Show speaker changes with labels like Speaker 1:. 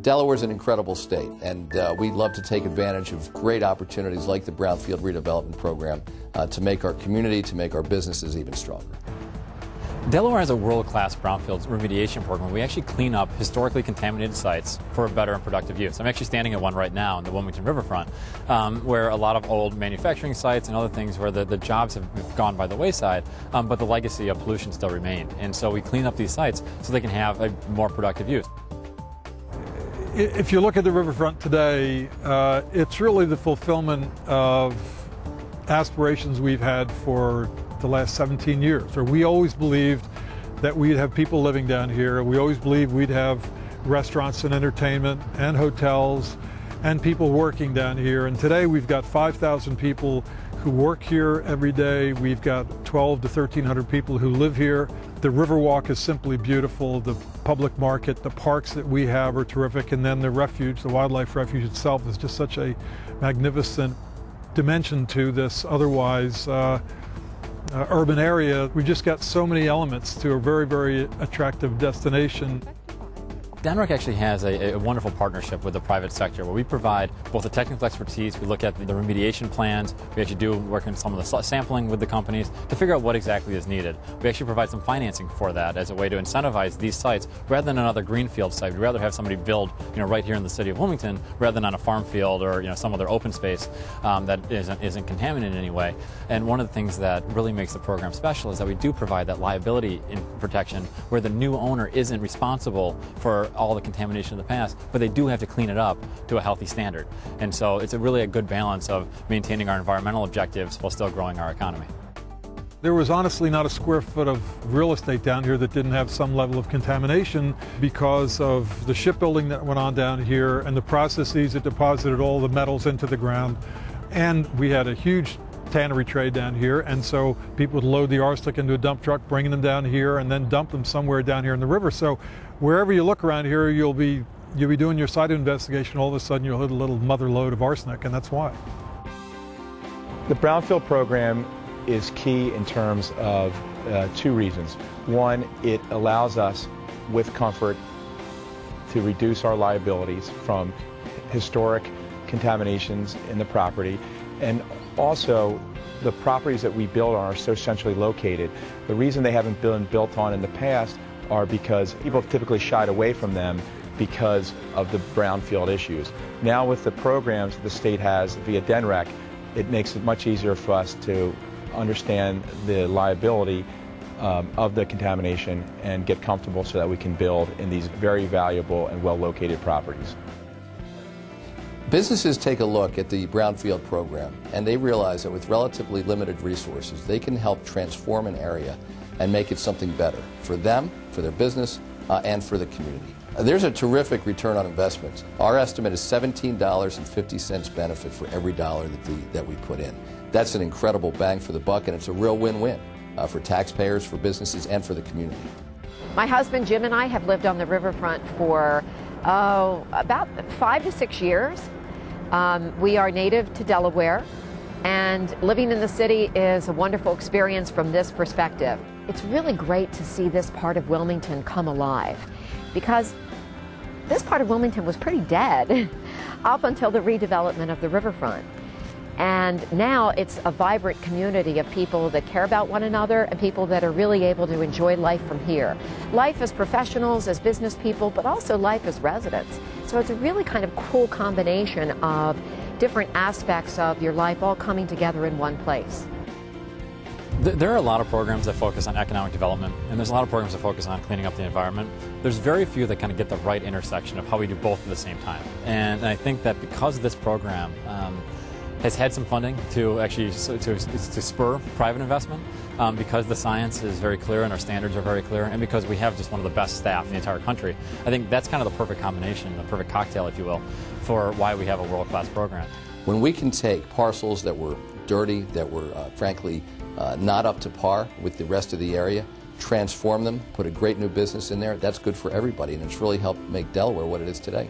Speaker 1: Delaware's an incredible state, and we love to take advantage of great opportunities like the Brownfield Redevelopment Program to make our community, to make our businesses even stronger.
Speaker 2: Delaware has a world-class brownfields remediation program. We actually clean up historically contaminated sites for a better and productive use. I'm actually standing at one right now in the Wilmington riverfront, where a lot of old manufacturing sites and other things where the jobs have gone by the wayside, but the legacy of pollution still remained. And so we clean up these sites so they can have a more productive use.
Speaker 3: If you look at the riverfront today, it's really the fulfillment of aspirations we've had for the last 17 years. Or we always believed that we'd have people living down here. We always believed we'd have restaurants and entertainment and hotels and people working down here. And today we've got 5,000 people who work here every day. We've got 1,200 to 1,300 people who live here. The Riverwalk is simply beautiful. The public market, the parks that we have are terrific. And then the refuge, the wildlife refuge itself is just such a magnificent dimension to this otherwise urban area. We just got so many elements to a very, very attractive destination.
Speaker 2: DNREC actually has a wonderful partnership with the private sector where we provide both the technical expertise, we look at the remediation plans, we actually do work on some of the sampling with the companies to figure out what exactly is needed. We actually provide some financing for that as a way to incentivize these sites rather than another greenfield site. We'd rather have somebody build right here in the city of Wilmington rather than on a farm field or some other open space that isn't contaminated in any way. And one of the things that really makes the program special is that we do provide that liability protection where the new owner isn't responsible for all the contamination of the past, but they do have to clean it up to a healthy standard. And so it's really a good balance of maintaining our environmental objectives while still growing our economy.
Speaker 3: There was honestly not a square foot of real estate down here that didn't have some level of contamination because of the shipbuilding that went on down here and the processes that deposited all the metals into the ground. And we had a huge tannery trade down here, and so people would load the arsenic into a dump truck, bringing them down here, and then dump them somewhere down here in the river. So wherever you look around here, you'll be doing your site investigation. All of a sudden, you'll hit a little mother load of arsenic, and that's why.
Speaker 4: The Brownfield program is key in terms of two reasons. One, it allows us with comfort to reduce our liabilities from historic contaminations in the property, and also the properties that we build on are so centrally located. The reason they haven't been built on in the past are because people have typically shied away from them because of the brownfield issues. Now with the programs the state has via DNREC, it makes it much easier for us to understand the liability of the contamination and get comfortable so that we can build in these very valuable and well-located properties.
Speaker 1: Businesses take a look at the Brownfield program and they realize that with relatively limited resources, they can help transform an area and make it something better for them, for their business, and for the community. There's a terrific return on investment. Our estimate is $17.50 benefit for every dollar that we put in. That's an incredible bang for the buck, and it's a real win-win for taxpayers, for businesses, and for the community.
Speaker 5: My husband Jim and I have lived on the riverfront for about 5 to 6 years. We are native to Delaware, and living in the city is a wonderful experience from this perspective. It's really great to see this part of Wilmington come alive, because this part of Wilmington was pretty dead up until the redevelopment of the riverfront. And now it's a vibrant community of people that care about one another and people that are really able to enjoy life from here. Life as professionals, as business people, but also life as residents. So it's a really kind of cool combination of different aspects of your life all coming together in one place.
Speaker 2: There are a lot of programs that focus on economic development, and there's a lot of programs that focus on cleaning up the environment. There's very few that kind of get the right intersection of how we do both at the same time. And I think that because this program has had some funding to actually to spur private investment, because the science is very clear and our standards are very clear, and because we have just one of the best staff in the entire country. I think that's kind of the perfect combination, the perfect cocktail, if you will, for why we have a world-class program.
Speaker 1: When we can take parcels that were dirty, that were frankly not up to par with the rest of the area, transform them, put a great new business in there, that's good for everybody, and it's really helped make Delaware what it is today.